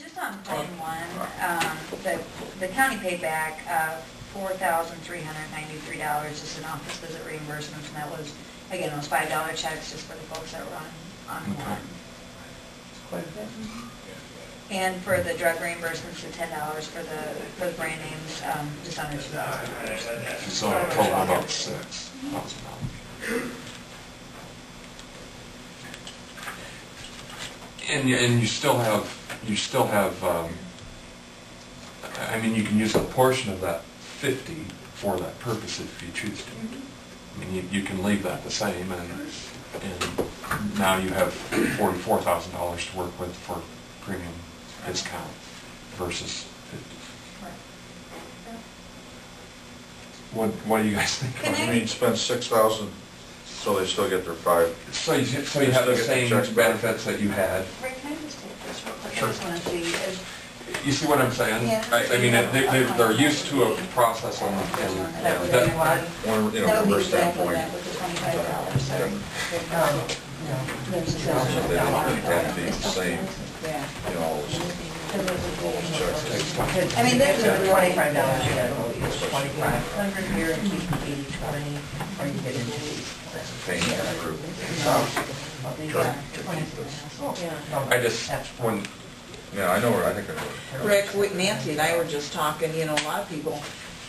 Just on plan one, the county paid back $4,393 just in office visit reimbursements, and that was, again, those $5 checks just for the folks that were on one. Quite a bit. And for the drug reimbursements, the $10 for the brand names, just under $2,000. So a total of about $6,000. And you still have, I mean, you can use a portion of that 50 for that purpose if you choose to. I mean, you can leave that the same, and now you have $44,000 to work with for premium discount versus 50. What do you guys think? I mean, spend $6,000 so they still get their $5. So you have the same benefits that you had. Rick, can I just take this real quick? Sure. I just want to see. You see what I'm saying? Yeah. I mean, they're used to a process on That would be one. One, That would from be their exactly standpoint. that with the $25, so. There's the So they don't have to be the same, Yeah. you know, all those checks. I mean, this is $25, really. you gotta use 25 under here and keep 80/20, or you get into these. Paying that group. I just, when, Yeah, I know, I think I know. Rick, Nancy and I were just talking, you know, a lot of people,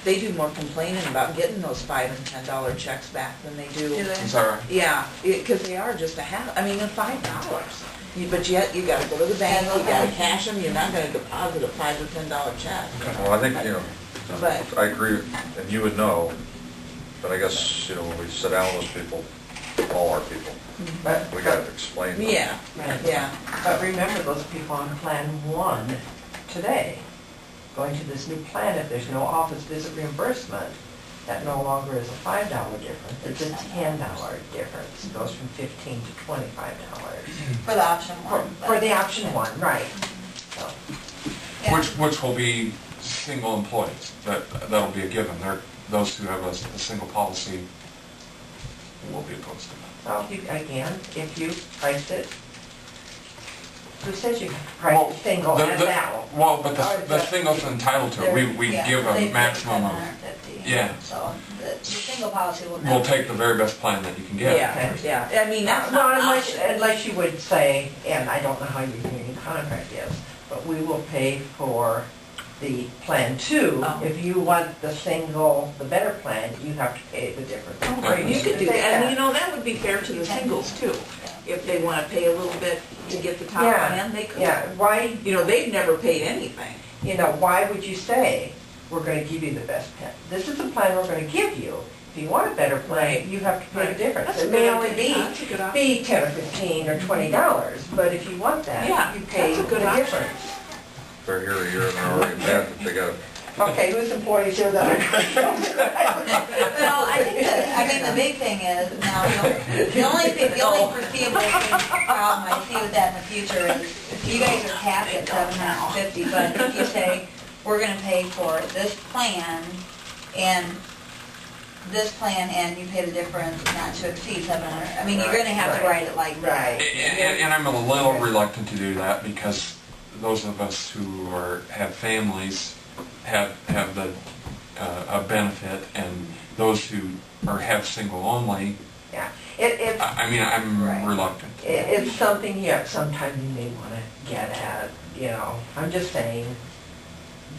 they do more complaining about getting those $5 and $10 checks back than they do. Do they? I'm sorry. Yeah, because they are just a half, I mean, they're $5. But yet, you gotta go to the bank, you gotta cash them, you're not gonna deposit a $5 or $10 check. Well, I think, you know, But, I agree, and you would know, but I guess, you know, when we sit down with those people, all our people, But, we gotta explain them. yeah, yeah. but remember those people on Plan 1 today, going to this new plan, if there's no office visit reimbursement, that no longer is a $5 difference, it's a $10 difference. It goes from $15 to $25. For the option one. For the option one, right. So, Yeah. which will be single employees. That'll be a given. Those who have a single policy will be opposed to that. well, again, if you priced it, who says you price it single and now? Well, but the single's entitled to it. We Yeah, give they a pay maximum of, $750. yeah. So the single policy will never. We'll take the very best plan that you can get. Yeah, yeah, I mean, that's No, not an unless, option. unless you would say, and I don't know how your union contract is, but we will pay for the Plan 2. Oh. If you want the single, the better plan, you have to pay the difference. Right. You could do that, and you know, that would be fair to the singles too. If they wanna pay a little bit to get the top Yeah, plan, they could. Yeah, why, You know, they've never paid anything. you know, why would you say, we're gonna give you the best plan? This is the plan we're gonna give you. If you want a better plan, Right. you have to pay the Right. difference. That's a It may good only idea. That's a good option. be 10 or 15 or $20, but if you want that, Yeah, you pay that's a good the option. difference. They're here a year and they're already mad that they gotta, Okay, whose employees are that? Well, I think the big thing is, now, the only foreseeable problem I see with that in the future is, you guys are capped at $750, but if you say, we're gonna pay for this plan, and you pay the difference not to exceed 700, I mean, you're gonna have to write it like that. Right. And I'm a little reluctant to do that because those of us who have families have a benefit, and those who have single only, Yeah, I mean, I'm Right. reluctant. it's something, yeah, sometime you may want to get at, you know. I'm just saying,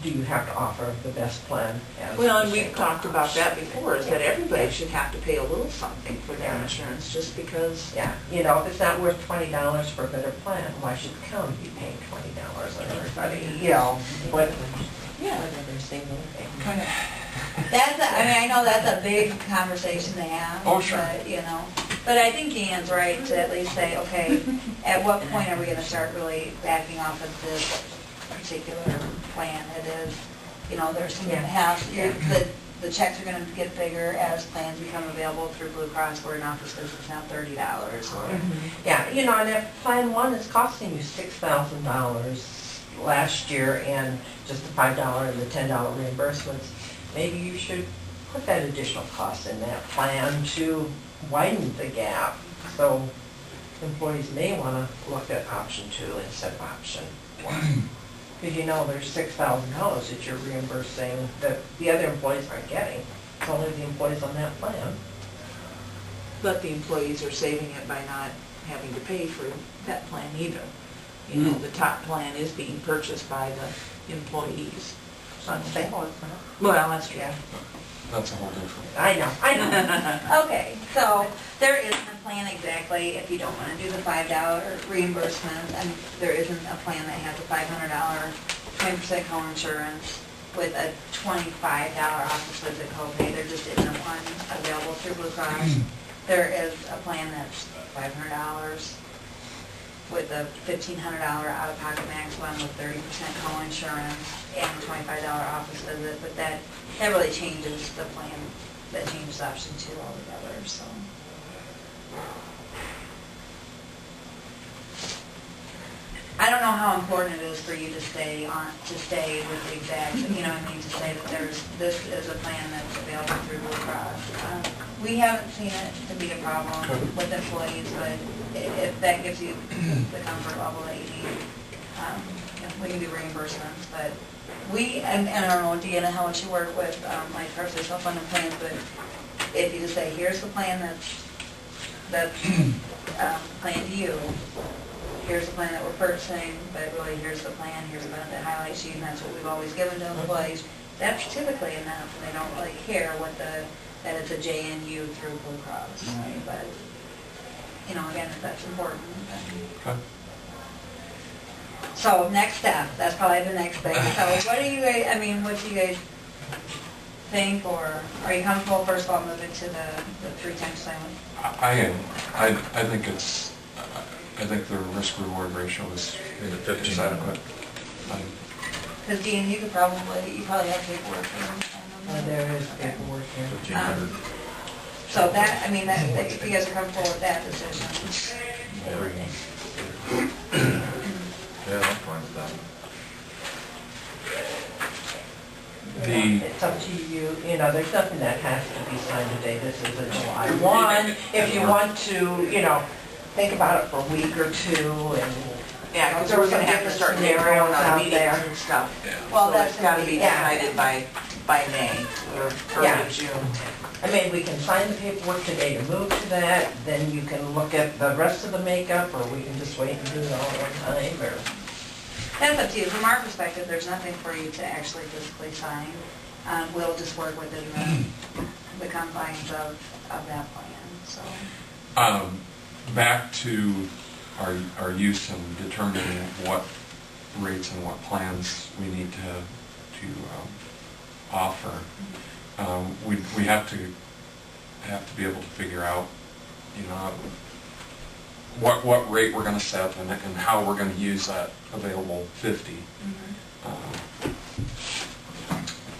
do you have to offer the best plan? as Well, and the we've single talked about option? that before, is that everybody should have to pay a little something for their Yeah. insurance, just because. Yeah, you know, if it's not worth $20 for a better plan, why should the county be paying $20 on everybody? You know, what, Yeah. whatever single thing. I know that's a big conversation to have. Oh, sure. But, you know, but I think Ian's right to at least say, okay, at what point are we gonna start really backing off of this particular plan? It is, you know, there's some the checks are gonna get bigger as plans become available through Blue Cross, where an office visit's now $30, or. Yeah, you know, and if Plan 1 is costing you $6,000 last year, and just the $5 and the $10 reimbursements, maybe you should put that additional cost in that plan to widen the gap. So employees may want to look at option 2 instead of option 1. Because you know there's $6,000 that you're reimbursing that the other employees aren't getting. It's only the employees on that plan. But the employees are saving it by not having to pay for that plan either. You know, the top plan is being purchased by the employees. It's not stable, isn't it? Well, that's true. Yeah, That's a whole different. I know. Okay, so there isn't a plan exactly if you don't want to do the $5 reimbursement, and there isn't a plan that has a $500 20% co-insurance with a $25 office visit copay. There just isn't one available through Blue Cross. There is a plan that's $500 with a $1,500 out-of-pocket max one with 30% co-insurance and $25 office visit, but that really changes the plan, that changes option 2 altogether, so. I don't know how important it is for you to stay with the exact, you know what I mean, to say that this is a plan that's available through Blue Cross. We haven't seen it to be a problem with employees, but if that gives you the comfort level that you need, we can do reimbursements, but and I don't know, Deanna, how much you work with, like, partially self-funded plans, but if you just say, here's the plan that's planned to you, here's the plan that we're purchasing, but really here's the plan, here's the benefit highlight sheet, and that's what we've always given to employees, that's typically enough, and they don't really care that it's a JNU through Blue Cross, right? But, you know, again, if that's important, then. Okay. So next step, that's probably the next thing. So what do you guys, what do you guys think, or are you comfortable, first of all, moving to the 3 times plan? I am. I think it's, I think the risk-reward ratio is In the 15. adequate. Because Dean, you probably have paperwork for There is paperwork here. 1,500. So that, if you guys are comfortable with that decision. Yeah, I'm fine with that. It's up to you, you know, there's nothing that has to be signed today, this is a July 1. If you want to, you know, think about it for a week or 2 and. Yeah, because There were we're gonna some have to different start scenarios narrowing out out meetings there. and stuff. Well, So that's it's gotta be yeah. decided by May or Yeah. early June. We can sign the paperwork today to move to that, then you can look at the rest of the makeup, or we can just wait and do it all at one time, or. That's up to you. From our perspective, there's nothing for you to actually physically sign. We'll just work within the confines of that plan, so. Back to our use and determining what rates and what plans we need to offer. We have to be able to figure out, you know, what rate we're going to set and how we're going to use that available 50.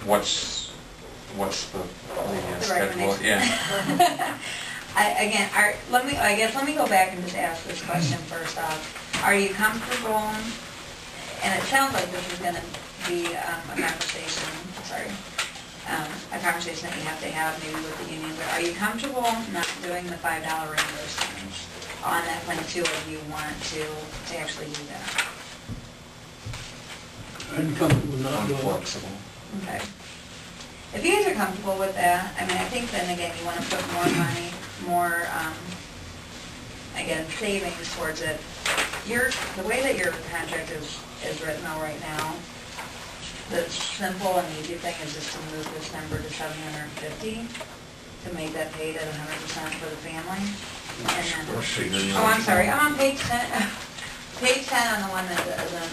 What's the schedule? recommendation. Yeah. Let me go back and just ask this question first off. Are you comfortable, and it sounds like this is going to be a conversation that you have to have maybe with the union, but are you comfortable not doing the $5 reimbursements on that plan too, if you want to actually do that? I'm comfortable not doing it. Flexible. Okay. If you guys are comfortable with that, I think then again, you want to put more money, more, again, savings towards it. The way that your contract is written out right now, the simple and easy thing is just to move this number to $750 to make that paid at 100% for the family. And then, I'm sorry, I'm on page 10, page 10 on the one that isn't.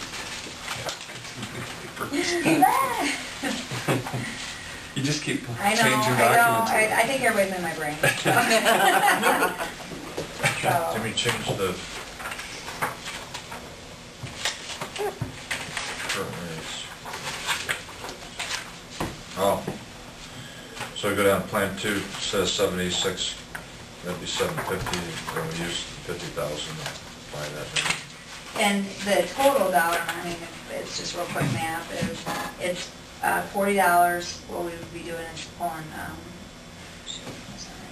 You just keep I know, changing documents. I think everybody's in my brain. So, Let me change the current rates. Oh, so we go down to plan 2, it says 786, that'd be 750, then we use 50,000 to buy that. and the total dollar amount, it's just real quick math, it's $40, what we would be doing is pulling, shoot, I'm sorry.